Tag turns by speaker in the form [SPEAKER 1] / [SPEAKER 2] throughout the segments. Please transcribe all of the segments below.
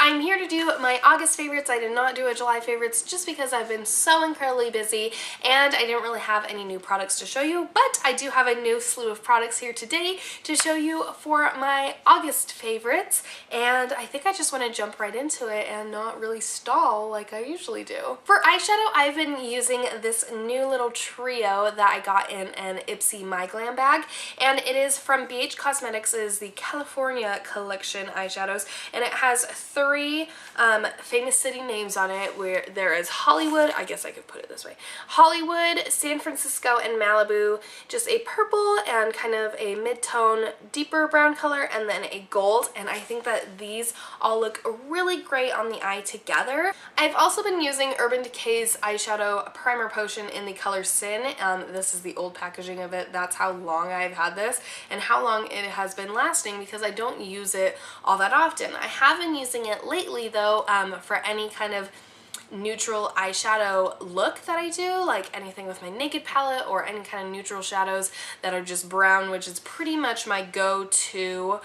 [SPEAKER 1] I'm here to do my August favorites. I did not do a July favorites just because I've been so incredibly busy and I didn't really have any new products to show you, but I do have a new slew of products here today to show you for my August favorites, and I think I just want to jump right into it and not really stall like I usually do. For eyeshadow, I've been using this new little trio that I got in an Ipsy My Glam bag, and it is from BH Cosmetics. It is the California Collection eyeshadows, and it has three famous city names on it, where there is Hollywood, I guess I could put it this way, Hollywood, San Francisco, and Malibu, just a purple and kind of a mid-tone deeper brown color, and then a gold, and I think that these all look really great on the eye together. I've also been using Urban Decay's eyeshadow primer potion in the color Sin. This is the old packaging of it. That's how long I've had this and how long it has been lasting, because I don't use it all that often. I have been using it lately though, for any kind of neutral eyeshadow look that I do, like anything with my Naked palette or any kind of neutral shadows that are just brown, which is pretty much my go-to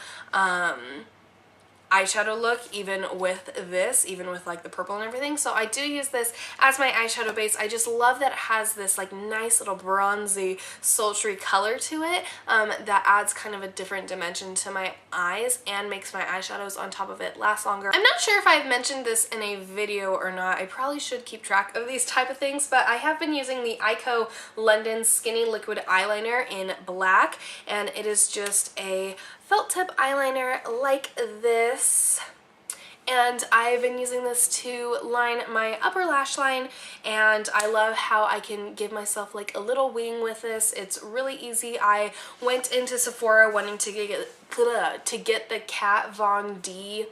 [SPEAKER 1] eyeshadow look, even with this, even with like the purple and everything. So I do use this as my eyeshadow base. I just love that it has this like nice little bronzy, sultry color to it that adds kind of a different dimension to my eyes and makes my eyeshadows on top of it last longer. I'm not sure if I've mentioned this in a video or not. I probably should keep track of these type of things, but I have been using the Eyeko London Skinny Liquid Eyeliner in black, and it is just a felt tip eyeliner like this, and I've been using this to line my upper lash line, and I love how I can give myself like a little wing with this. It's really easy. I went into Sephora wanting to get the Kat Von D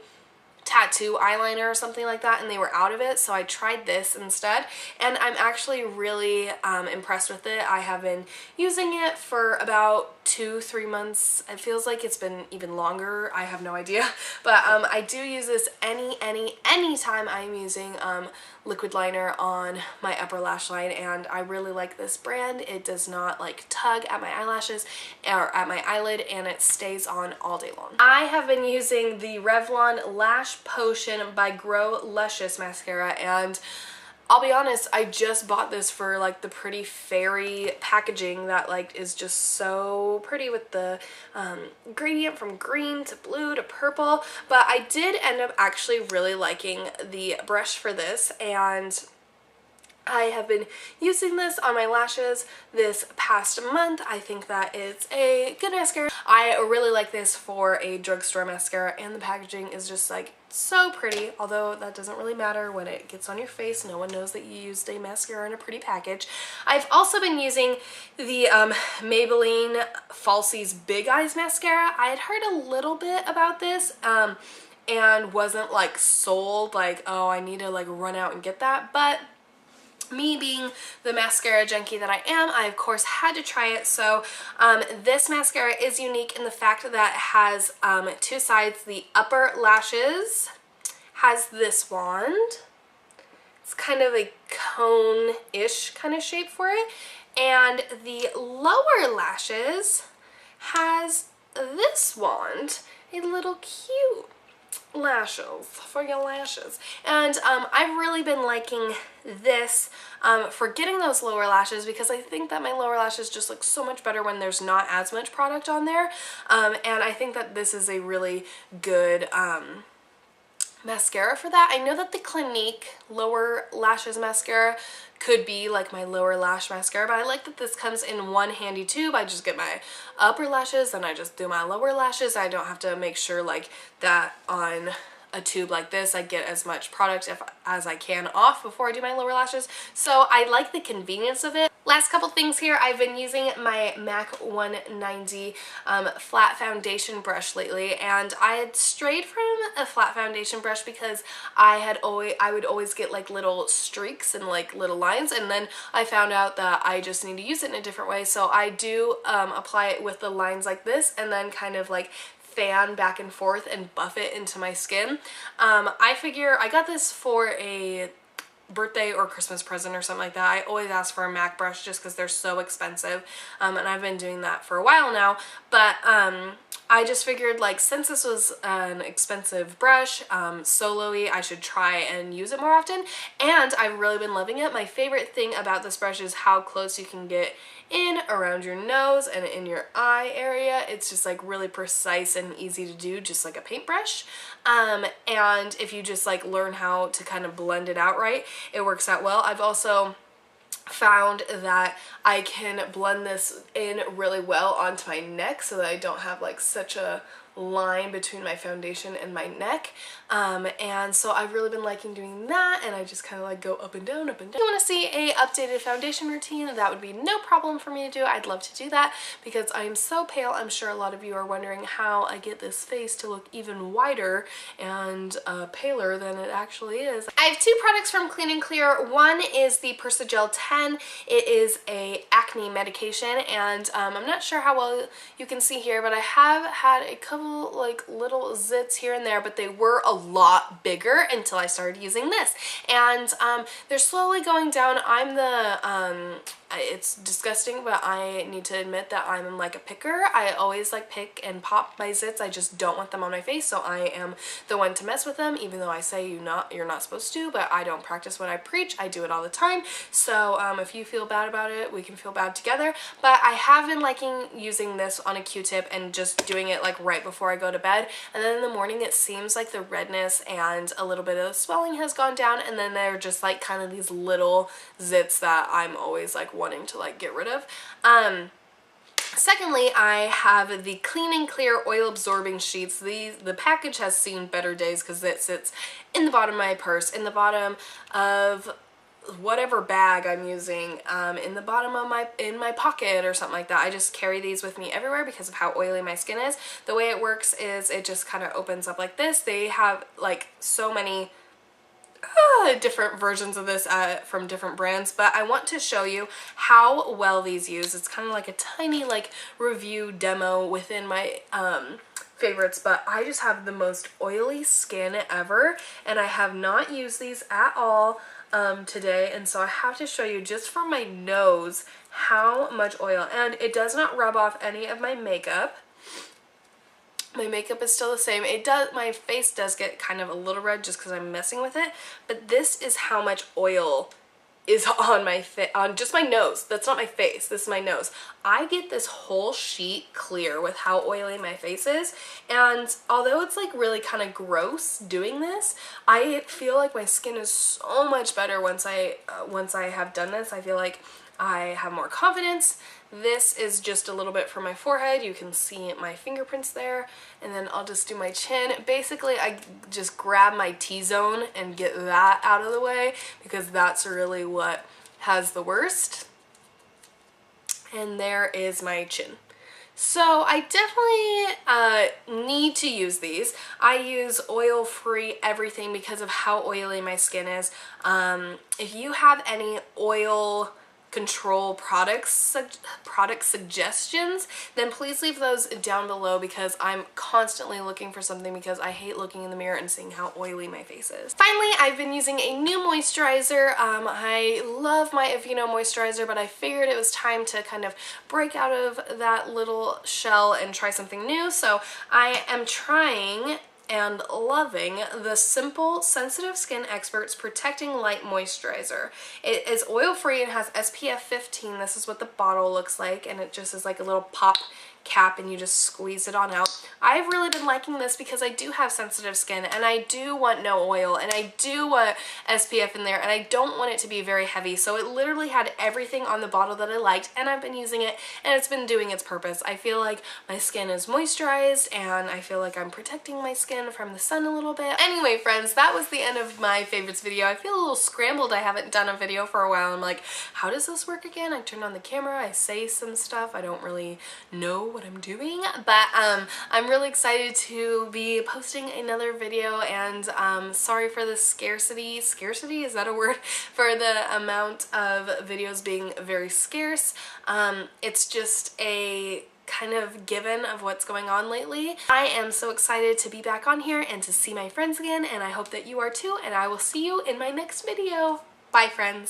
[SPEAKER 1] tattoo eyeliner or something like that, and they were out of it, so I tried this instead, and I'm actually really impressed with it. I have been using it for about 2-3 months. It feels like it's been even longer. I have no idea, but I do use this anytime I'm using liquid liner on my upper lash line, and I really like this brand. It does not like tug at my eyelashes or at my eyelid, and it stays on all day long. I have been using the Revlon Lash Potion by Grow Luscious mascara, and I'll be honest, I just bought this for like the pretty fairy packaging that like is just so pretty with the gradient from green to blue to purple, but I did end up actually really liking the brush for this, and I have been using this on my lashes this past month. I think that it's a good mascara. I really like this for a drugstore mascara, and the packaging is just like so pretty, although that doesn't really matter when it gets on your face. No one knows that you used a mascara in a pretty package. I've also been using the Maybelline Falsies Big Eyes mascara. I had heard a little bit about this and wasn't like sold, like, oh, I need to like run out and get that, but me being the mascara junkie that I am, I of course had to try it. So this mascara is unique in the fact that it has two sides. The upper lashes has this wand. It's kind of a cone-ish kind of shape for it. And the lower lashes has this wand, a little cute lashes for your lashes, and I've really been liking this for getting those lower lashes, because I think that my lower lashes just look so much better when there's not as much product on there, and I think that this is a really good mascara for that. I know that the Clinique lower lashes mascara could be like my lower lash mascara, but I like that this comes in one handy tube. I just get my upper lashes and I just do my lower lashes. I don't have to make sure like that on a tube like this I get as much product as I can off before I do my lower lashes. So I like the convenience of it. Last couple things here, I've been using my MAC 190 flat foundation brush lately, and I had strayed from a flat foundation brush because I would always get like little streaks and like little lines, and then I found out that I just need to use it in a different way. So I do apply it with the lines like this, and then kind of like fan back and forth and buff it into my skin. I figure I got this for a birthday or Christmas present or something like that, I always ask for a MAC brush just because they're so expensive, and I've been doing that for a while now. But I just figured, like, since this was an expensive brush, solo-y, I should try and use it more often, and I've really been loving it. My favorite thing about this brush is how close you can get in around your nose and in your eye area. It's just like really precise and easy to do, just like a paintbrush. And if you just like learn how to kind of blend it out right, it works out well. I've also found that I can blend this in really well onto my neck so that I don't have like such a line between my foundation and my neck, and so I've really been liking doing that, and I just kind of like go up and down, up and down. If you want to see a updated foundation routine, that would be no problem for me to do. I'd love to do that because I am so pale. I'm sure a lot of you are wondering how I get this face to look even whiter and paler than it actually is. I have two products from Clean & Clear. One is the Persagel 10. It is a acne medication, and I'm not sure how well you can see here, but I have had a couple like little zits here and there, but they were a lot bigger until I started using this, and they're slowly going down. I'm the it's disgusting, but I need to admit that I'm like a picker. I always like pick and pop my zits. I just don't want them on my face, so I am the one to mess with them, even though I say you're not supposed to, but I don't practice what I preach. I do it all the time. So if you feel bad about it, we can feel bad together. But I have been liking using this on a Q-tip and just doing it like right before I go to bed, and then in the morning it seems like the redness and a little bit of the swelling has gone down, and then they're just like kind of these little zits that I'm always like wanting to like get rid of. Secondly, I have the Clean & Clear oil absorbing sheets. The package has seen better days because it sits in the bottom of my purse, in the bottom of whatever bag I'm using, in the bottom of my pocket or something like that. I just carry these with me everywhere because of how oily my skin is. The way it works is it just kind of opens up like this. They have like so many different versions of this from different brands, but I want to show you how well these use. It's kind of like a tiny like review demo within my favorites, but I just have the most oily skin ever, and I have not used these at all today, and so I have to show you just from my nose how much oil, and it does not rub off any of my makeup. My makeup is still the same. My face does get kind of a little red just because I'm messing with it, but this is how much oil is on my on just my nose. That's not my face, this is my nose. I get this whole sheet clear with how oily my face is, and although it's like really kind of gross doing this, I feel like my skin is so much better once I have done this. I feel like I have more confidence. This is just a little bit for my forehead. You can see my fingerprints there, and then I'll just do my chin. Basically, I just grab my T-zone and get that out of the way because that's really what has the worst. And there is my chin. So I definitely need to use these. I use oil-free everything because of how oily my skin is. If you have any oil control product suggestions, then please leave those down below because I'm constantly looking for something because I hate looking in the mirror and seeing how oily my face is. Finally, I've been using a new moisturizer. I love my Aveeno moisturizer, but I figured it was time to kind of break out of that little shell and try something new. So I am trying and loving the Simple Sensitive Skin Experts Protecting Light Moisturizer. It is oil-free and has SPF 15. This is what the bottle looks like, and it just is like a little pop cap and you just squeeze it on out. I've really been liking this because I do have sensitive skin and I do want no oil and I do want SPF in there and I don't want it to be very heavy. So it literally had everything on the bottle that I liked, and I've been using it and it's been doing its purpose. I feel like my skin is moisturized and I feel like I'm protecting my skin from the sun a little bit. Anyway, friends, that was the end of my favorites video. I feel a little scrambled. I haven't done a video for a while. I'm like, how does this work again? I turn on the camera, I say some stuff, I don't really know what I'm doing, but I'm really excited to be posting another video, and sorry for the scarcity, is that a word? For the amount of videos being very scarce. It's just a kind of given of what's going on lately. I am so excited to be back on here and to see my friends again, and I hope that you are too, and I will see you in my next video. Bye, friends.